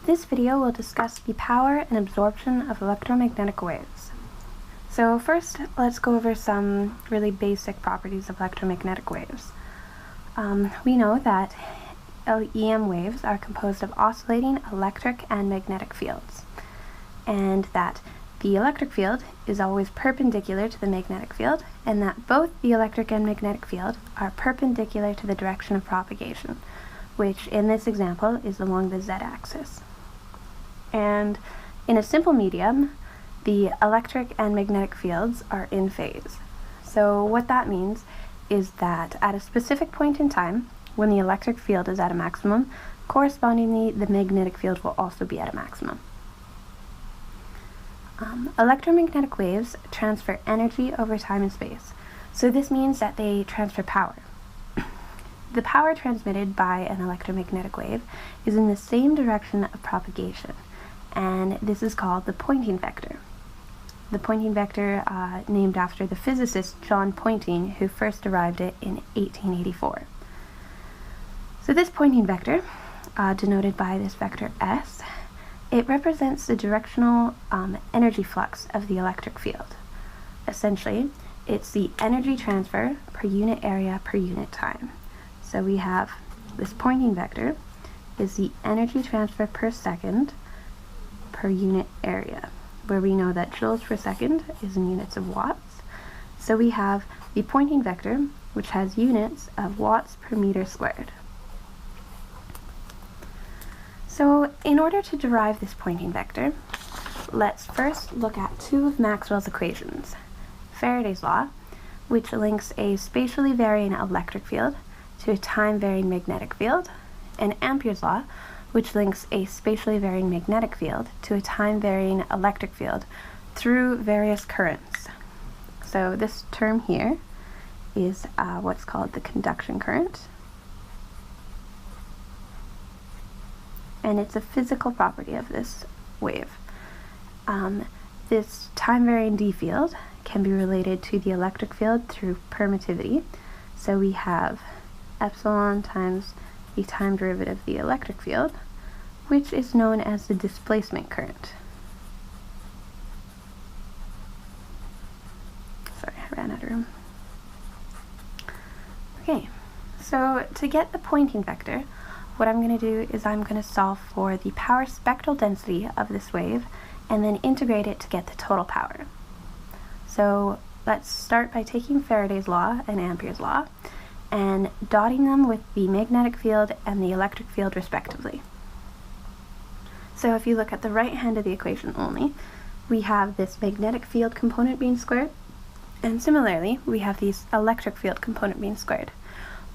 This video will discuss the power and absorption of electromagnetic waves. So first, let's go over some really basic properties of electromagnetic waves. We know that EM waves are composed of oscillating electric and magnetic fields, and that the electric field is always perpendicular to the magnetic field, and that both the electric and magnetic field are perpendicular to the direction of propagation, which in this example is along the z-axis. And in a simple medium, the electric and magnetic fields are in phase. So what that means is that at a specific point in time, when the electric field is at a maximum, correspondingly the magnetic field will also be at a maximum. Electromagnetic waves transfer energy over time and space. So this means that they transfer power. The power transmitted by an electromagnetic wave is in the same direction of propagation, and this is called the Poynting vector. The Poynting vector, named after the physicist John Poynting, who first derived it in 1884. So this Poynting vector, denoted by this vector S, it represents the directional energy flux of the electric field. Essentially, it's the energy transfer per unit area per unit time. So we have this Poynting vector is the energy transfer per second per unit area, where we know that joules per second is in units of watts. So we have the Poynting vector, which has units of watts per meter squared. So in order to derive this Poynting vector, let's first look at two of Maxwell's equations. Faraday's law, which links a spatially varying electric field to a time-varying magnetic field, and Ampere's law, which links a spatially varying magnetic field to a time-varying electric field through various currents. So this term here is what's called the conduction current, and it's a physical property of this wave. This time-varying D field can be related to the electric field through permittivity. So we have epsilon times the time derivative of the electric field, which is known as the displacement current. Sorry, I ran out of room. Okay, so to get the Poynting vector, what I'm going to do is I'm going to solve for the power spectral density of this wave and then integrate it to get the total power. So let's start by taking Faraday's law and Ampere's law and dotting them with the magnetic field and the electric field respectively. So if you look at the right hand of the equation only, we have this magnetic field component being squared, and similarly we have the electric field component being squared,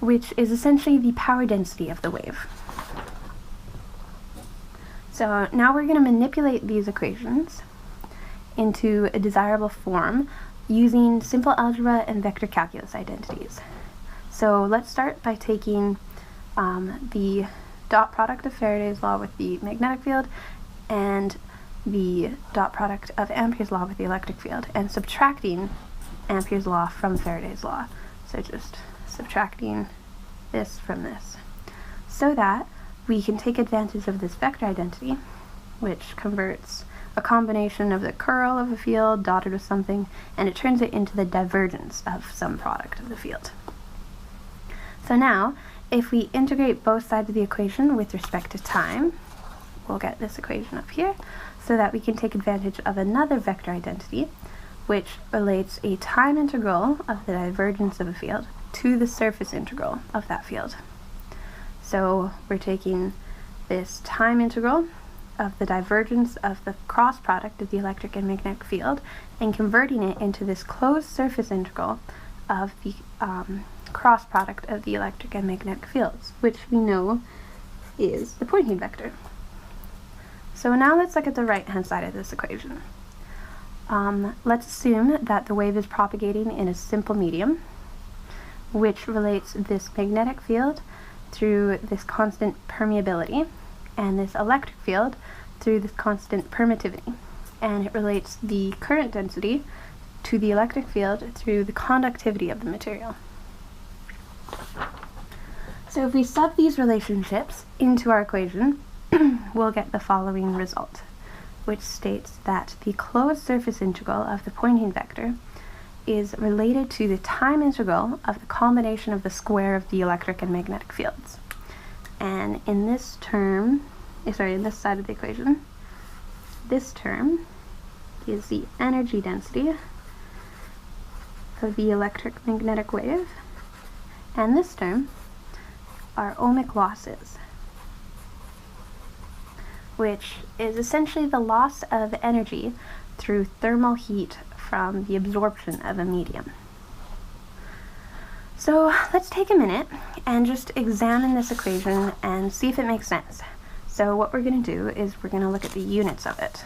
which is essentially the power density of the wave. So now we're going to manipulate these equations into a desirable form using simple algebra and vector calculus identities. So let's start by taking the dot product of Faraday's law with the magnetic field and the dot product of Ampere's law with the electric field, and subtracting Ampere's law from Faraday's law. So just subtracting this from this, so that we can take advantage of this vector identity, which converts a combination of the curl of a field dotted with something, and it turns it into the divergence of some product of the field. So now, if we integrate both sides of the equation with respect to time, we'll get this equation up here, so that we can take advantage of another vector identity, which relates a time integral of the divergence of a field to the surface integral of that field. So we're taking this time integral of the divergence of the cross product of the electric and magnetic field and converting it into this closed surface integral of the cross product of the electric and magnetic fields, which we know is the Poynting vector. So now let's look at the right hand side of this equation. Let's assume that the wave is propagating in a simple medium, which relates this magnetic field through this constant permeability and this electric field through this constant permittivity, and it relates the current density to the electric field through the conductivity of the material. So if we sub these relationships into our equation, we'll get the following result, which states that the closed surface integral of the Poynting vector is related to the time integral of the combination of the square of the electric and magnetic fields. And in this term, in this side of the equation, this term is the energy density of the electric magnetic wave, and this term are ohmic losses, which is essentially the loss of energy through thermal heat from the absorption of a medium. So let's take a minute and just examine this equation and see if it makes sense. So what we're going to do is we're going to look at the units of it.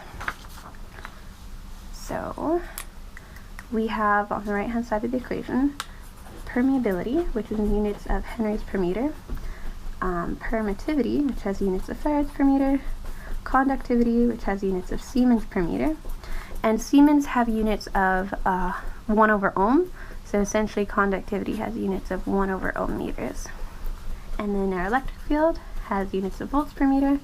So we have on the right hand side of the equation permeability, which is in units of henries per meter, permittivity, which has units of farads per meter, conductivity, which has units of Siemens per meter, and Siemens have units of 1 over ohm, so essentially conductivity has units of 1 over ohm meters. And then our electric field has units of volts per meter,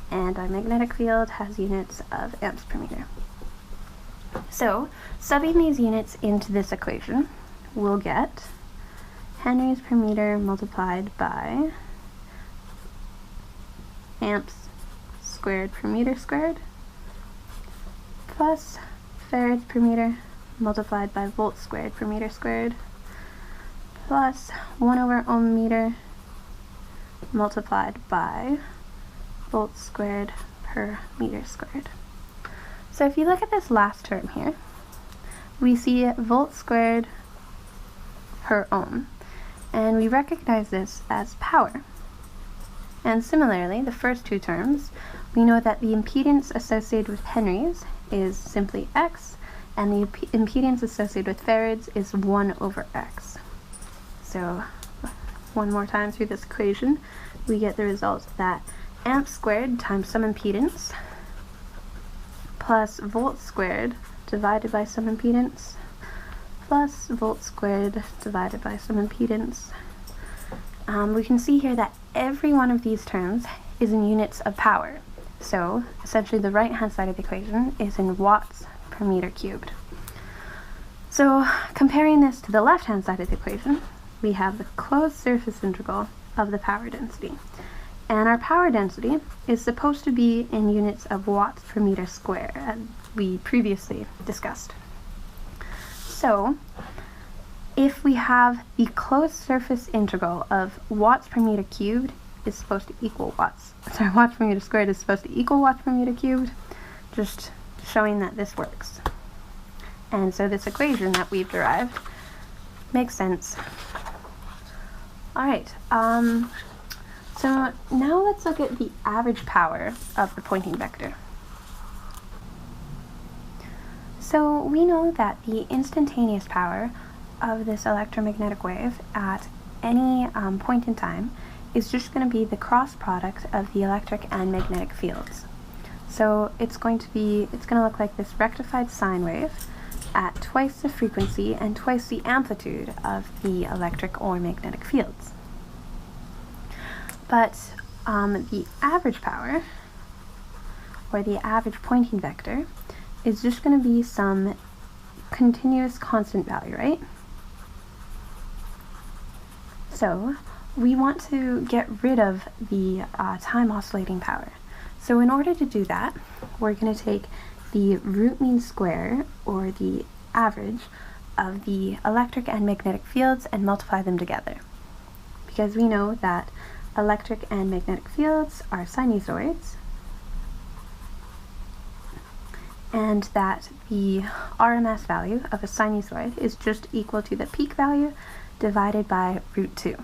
and our magnetic field has units of amps per meter. So, subbing these units into this equation, we'll get henries per meter multiplied by amps squared per meter squared plus farads per meter multiplied by volts squared per meter squared plus 1 over ohm meter multiplied by volts squared per meter squared. So if you look at this last term here, we see volts squared per ohm, and we recognize this as power. And similarly, the first two terms, we know that the impedance associated with henries is simply X, and the impedance associated with farads is 1 over X. So one more time through this equation, we get the result that amps squared times some impedance plus volts squared divided by some impedance plus volts squared divided by some impedance. We can see here that every one of these terms is in units of power. So essentially the right hand side of the equation is in watts per meter cubed. So comparing this to the left hand side of the equation, we have the closed surface integral of the power density. And our power density is supposed to be in units of watts per meter square, as we previously discussed. So if we have the closed surface integral of watts per meter cubed is supposed to equal watts per meter squared is supposed to equal watts per meter cubed, just showing that this works. And so this equation that we've derived makes sense. Alright, so now let's look at the average power of the Poynting vector. So we know that the instantaneous power of this electromagnetic wave at any point in time is just going to be the cross product of the electric and magnetic fields. So it's going to look like this rectified sine wave at twice the frequency and twice the amplitude of the electric or magnetic fields. But the average power, or the average Poynting vector, is just going to be some continuous constant value, right? So we want to get rid of the time oscillating power. So in order to do that, we're going to take the root mean square, or the average, of the electric and magnetic fields and multiply them together. Because we know that electric and magnetic fields are sinusoids, and that the RMS value of a sinusoid is just equal to the peak value divided by root 2.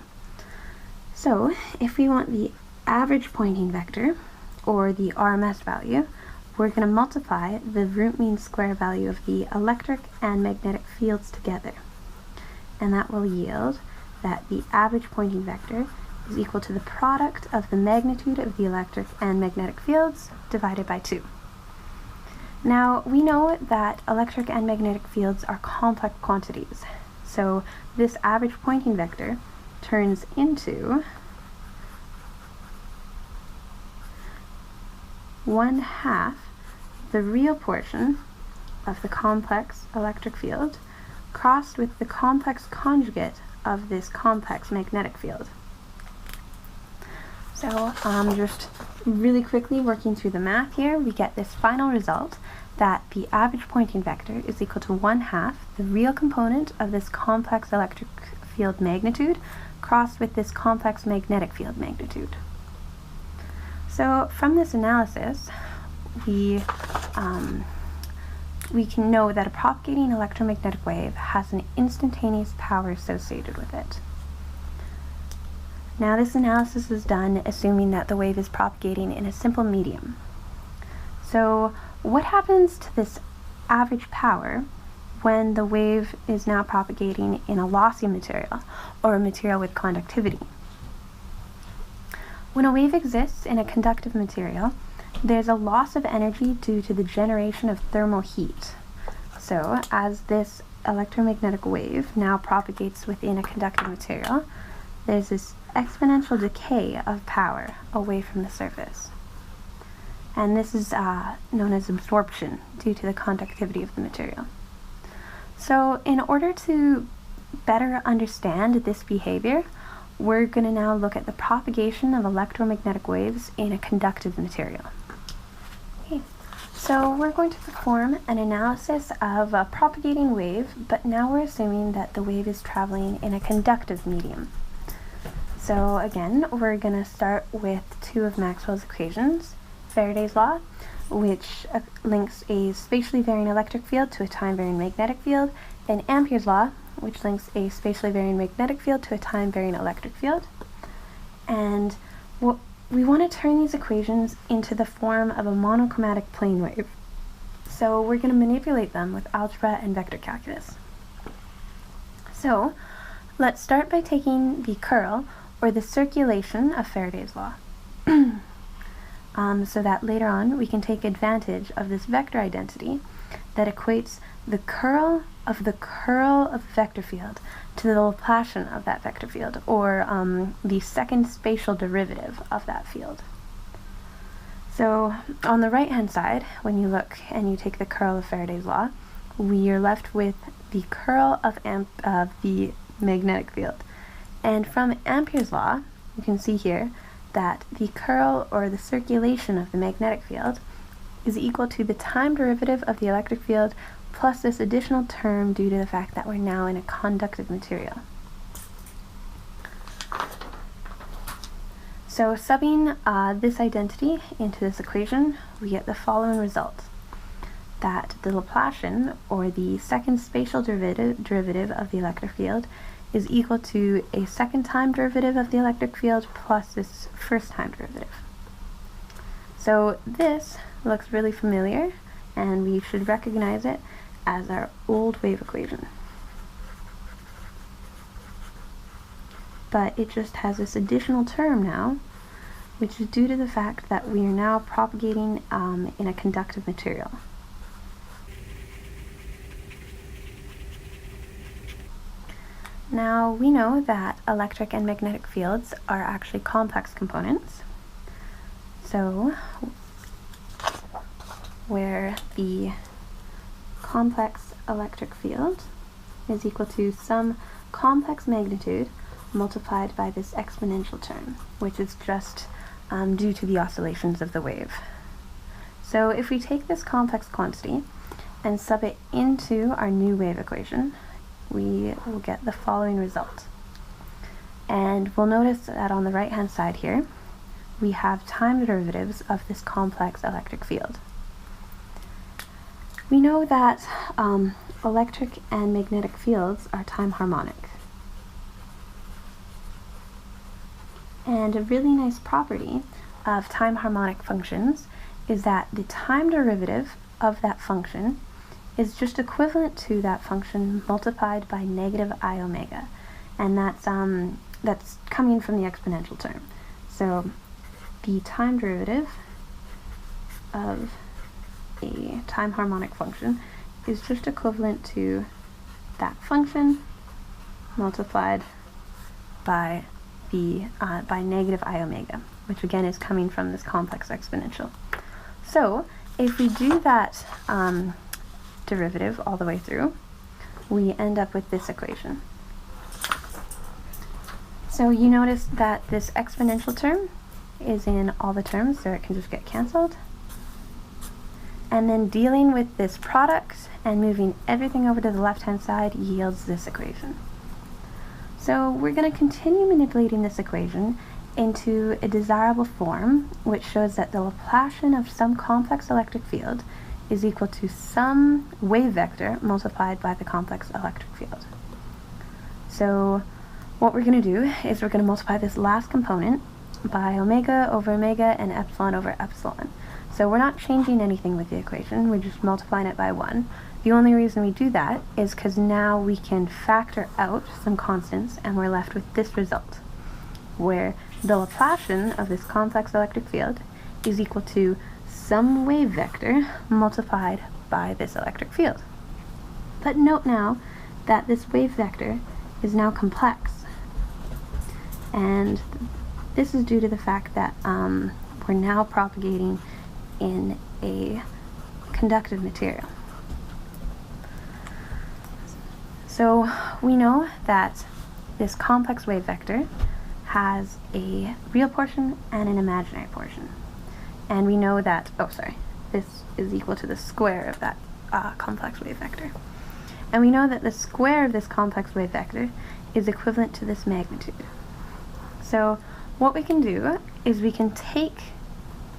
So if we want the average Poynting vector, or the RMS value, we're going to multiply the root mean square value of the electric and magnetic fields together. And that will yield that the average Poynting vector is equal to the product of the magnitude of the electric and magnetic fields divided by 2. Now, we know that electric and magnetic fields are complex quantities, so this average Poynting vector turns into 1/2 the real portion of the complex electric field crossed with the complex conjugate of this complex magnetic field. So just really quickly working through the math here, we get this final result that the average Poynting vector is equal to 1/2 the real component of this complex electric field magnitude crossed with this complex magnetic field magnitude. So from this analysis, we can know that a propagating electromagnetic wave has an instantaneous power associated with it. Now this analysis is done assuming that the wave is propagating in a simple medium. So what happens to this average power when the wave is now propagating in a lossy material, or a material with conductivity? When a wave exists in a conductive material, there's a loss of energy due to the generation of thermal heat. So as this electromagnetic wave now propagates within a conductive material, there's this exponential decay of power away from the surface. And this is known as absorption due to the conductivity of the material. So in order to better understand this behavior, we're going to now look at the propagation of electromagnetic waves in a conductive material. Okay, so we're going to perform an analysis of a propagating wave, but now we're assuming that the wave is traveling in a conductive medium. So again, we're going to start with two of Maxwell's equations: Faraday's law, which links a spatially varying electric field to a time-varying magnetic field, and Ampere's law, which links a spatially varying magnetic field to a time-varying electric field. And we want to turn these equations into the form of a monochromatic plane wave. So we're going to manipulate them with algebra and vector calculus. So let's start by taking the curl, or the circulation, of Faraday's law. So that later on we can take advantage of this vector identity that equates the curl of the vector field to the Laplacian of that vector field, or the second spatial derivative of that field. So on the right hand side, when you look and you take the curl of Faraday's law, we are left with the curl of the magnetic field. And from Ampere's law, you can see here that the curl, or the circulation, of the magnetic field is equal to the time derivative of the electric field plus this additional term due to the fact that we're now in a conductive material. So subbing this identity into this equation, we get the following result: that the Laplacian, or the second spatial derivative of the electric field, is equal to a second time derivative of the electric field plus this first time derivative. So this looks really familiar, and we should recognize it as our old wave equation. But it just has this additional term now, which is due to the fact that we are now propagating in a conductive material. Now we know that electric and magnetic fields are actually complex components. So where the complex electric field is equal to some complex magnitude multiplied by this exponential term, which is just due to the oscillations of the wave. So if we take this complex quantity and sub it into our new wave equation, we will get the following result. And we'll notice that on the right hand side here, we have time derivatives of this complex electric field. We know that electric and magnetic fields are time harmonic. And a really nice property of time harmonic functions is that the time derivative of that function is just equivalent to that function multiplied by negative I omega, and that's coming from the exponential term. So the time derivative of a time harmonic function is just equivalent to that function multiplied by the by negative I omega, which again is coming from this complex exponential. So if we do that derivative all the way through, we end up with this equation. So you notice that this exponential term is in all the terms, so it can just get cancelled. And then dealing with this product and moving everything over to the left-hand side yields this equation. So we're going to continue manipulating this equation into a desirable form, which shows that the Laplacian of some complex electric field is equal to some wave vector multiplied by the complex electric field. So what we're going to do is we're going to multiply this last component by omega over omega and epsilon over epsilon. So we're not changing anything with the equation, we're just multiplying it by 1. The only reason we do that is because now we can factor out some constants and we're left with this result, where the Laplacian of this complex electric field is equal to some wave vector multiplied by this electric field. But note now that this wave vector is now complex, and this is due to the fact that we're now propagating in a conductive material. So we know that this complex wave vector has a real portion and an imaginary portion. And we know that, this is equal to the square of that complex wave vector. And we know that the square of this complex wave vector is equivalent to this magnitude. So what we can do is we can take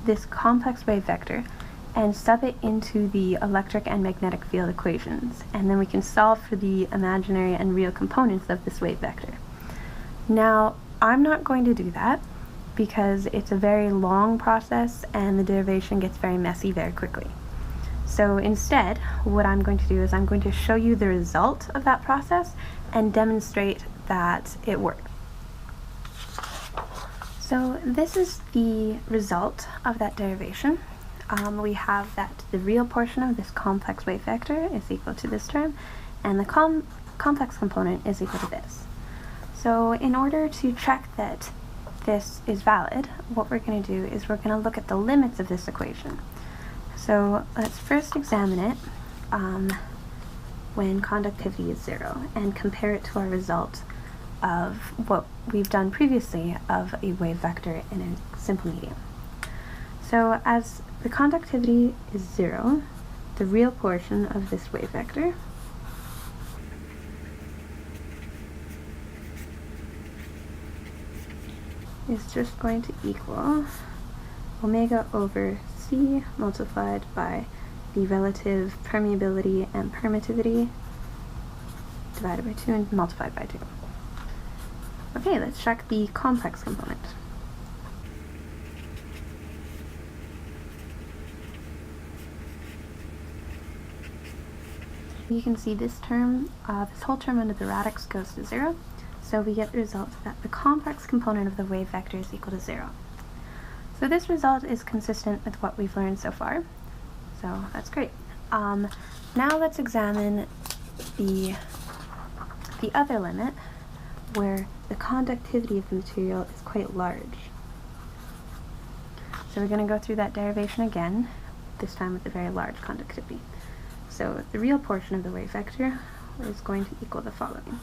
this complex wave vector and sub it into the electric and magnetic field equations, and then we can solve for the imaginary and real components of this wave vector. Now, I'm not going to do that because it's a very long process and the derivation gets very messy very quickly. So instead, what I'm going to do is I'm going to show you the result of that process and demonstrate that it worked. So this is the result of that derivation. We have that the real portion of this complex wave vector is equal to this term, and the complex component is equal to this. So in order to check that this is valid, what we're going to do is we're going to look at the limits of this equation. So let's first examine it when conductivity is 0 and compare it to our result of what we've done previously of a wave vector in a simple medium. So as the conductivity is 0, the real portion of this wave vector is just going to equal omega over c multiplied by the relative permeability and permittivity divided by 2 and multiplied by 2. Okay, let's check the complex component. You can see this term, this whole term under the radix goes to 0, so we get the result that the complex component of the wave vector is equal to 0. So this result is consistent with what we've learned so far, so that's great. Now let's examine the other limit, where the conductivity of the material is quite large. So we're going to go through that derivation again, this time with a very large conductivity. So the real portion of the wave vector is going to equal the following.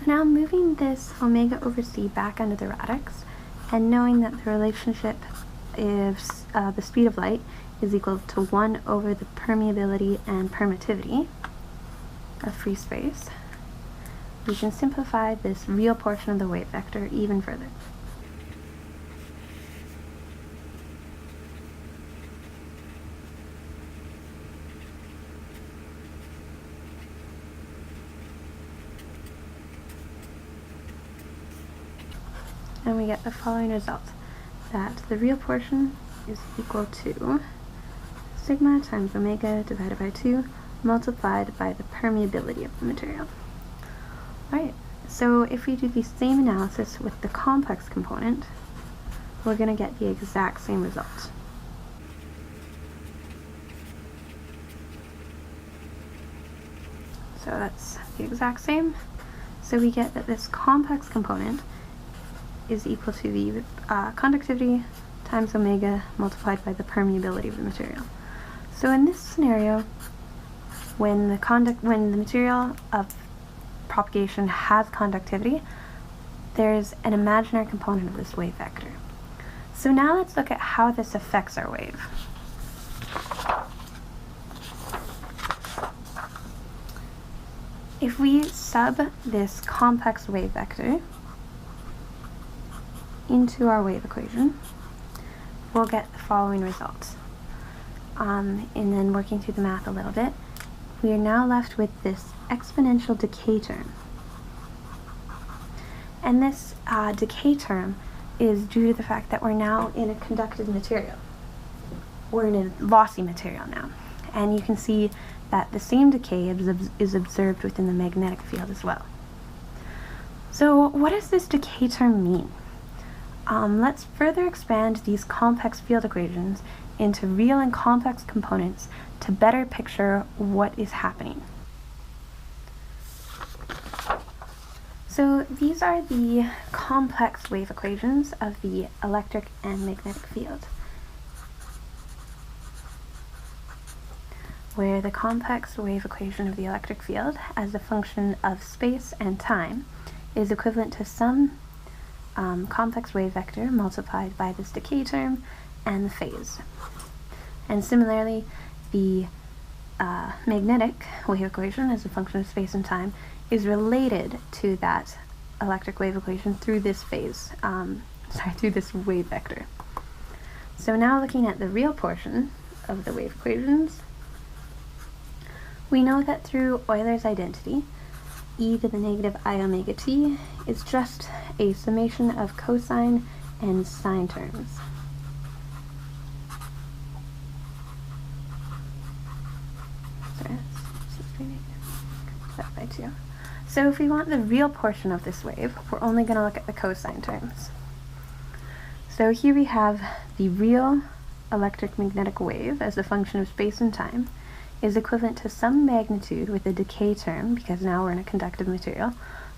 Now moving this omega over c back under the radix, and knowing that the relationship is the speed of light is equal to 1 over the permeability and permittivity of free space, we can simplify this real portion of the wave vector even further. And we get the following result, that the real portion is equal to sigma times omega divided by 2 multiplied by the permeability of the material. Alright, so if we do the same analysis with the complex component, we're going to get the exact same result. So that's the exact same. So we get that this complex component is equal to the conductivity times omega multiplied by the permeability of the material. So in this scenario, when the material of propagation has conductivity, there's an imaginary component of this wave vector. So now let's look at how this affects our wave. If we sub this complex wave vector into our wave equation, we'll get the following results. And then working through the math a little bit, we are now left with this exponential decay term. And this decay term is due to the fact that we're now in a conductive material. We're in a lossy material now. And you can see that the same decay is observed within the magnetic field as well. So what does this decay term mean? Let's further expand these complex field equations into real and complex components to better picture what is happening. So these are the complex wave equations of the electric and magnetic field, where the complex wave equation of the electric field as a function of space and time is equivalent to some complex wave vector multiplied by this decay term and the phase. And similarly, the magnetic wave equation as a function of space and time is related to that electric wave equation through this phase, through this wave vector. So now looking at the real portion of the wave equations, we know that through Euler's identity, e to the negative I omega t is just a summation of cosine and sine terms. Sorry, that's by 2. So if we want the real portion of this wave, we're only going to look at the cosine terms. So here we have the real electric magnetic wave as a function of space and time is equivalent to some magnitude with a decay term, because now we're in a conductive material,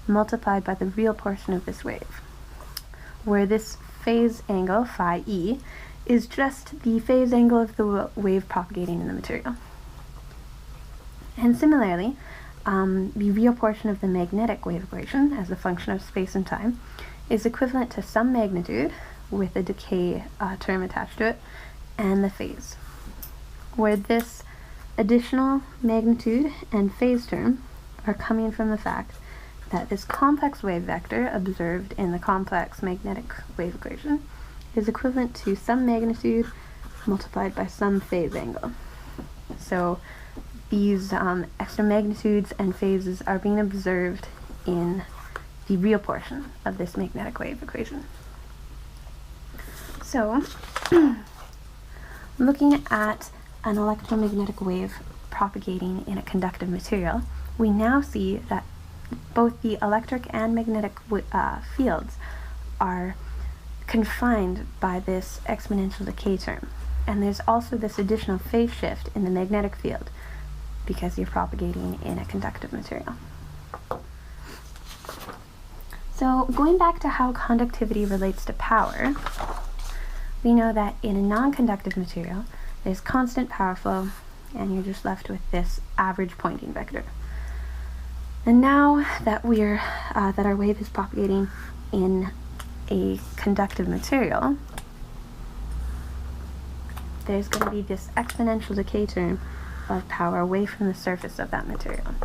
multiplied by the real portion of this wave, where this phase angle, phi e, is just the phase angle of the wave propagating in the material. And similarly, the real portion of the magnetic wave equation as a function of space and time is equivalent to some magnitude with a decay term attached to it and the phase, where this additional magnitude and phase term are coming from the fact that this complex wave vector observed in the complex magnetic wave equation is equivalent to some magnitude multiplied by some phase angle. So these extra magnitudes and phases are being observed in the real portion of this magnetic wave equation. So looking at an electromagnetic wave propagating in a conductive material, we now see that both the electric and magnetic fields are confined by this exponential decay term. And there's also this additional phase shift in the magnetic field because you're propagating in a conductive material. So going back to how conductivity relates to power, we know that in a non-conductive material, there's constant power flow, and you're just left with this average Poynting vector. And now that that our wave is propagating in a conductive material, there's going to be this exponential decay term of power away from the surface of that material.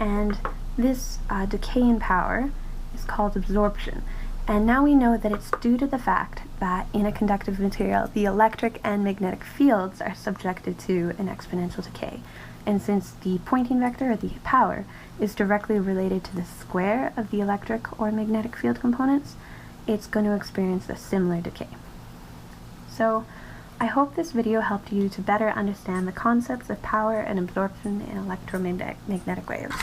And this decay in power is called absorption. And now we know that it's due to the fact that in a conductive material, the electric and magnetic fields are subjected to an exponential decay. And since the Poynting vector, or the power, is directly related to the square of the electric or magnetic field components, it's going to experience a similar decay. So I hope this video helped you to better understand the concepts of power and absorption in electromagnetic waves.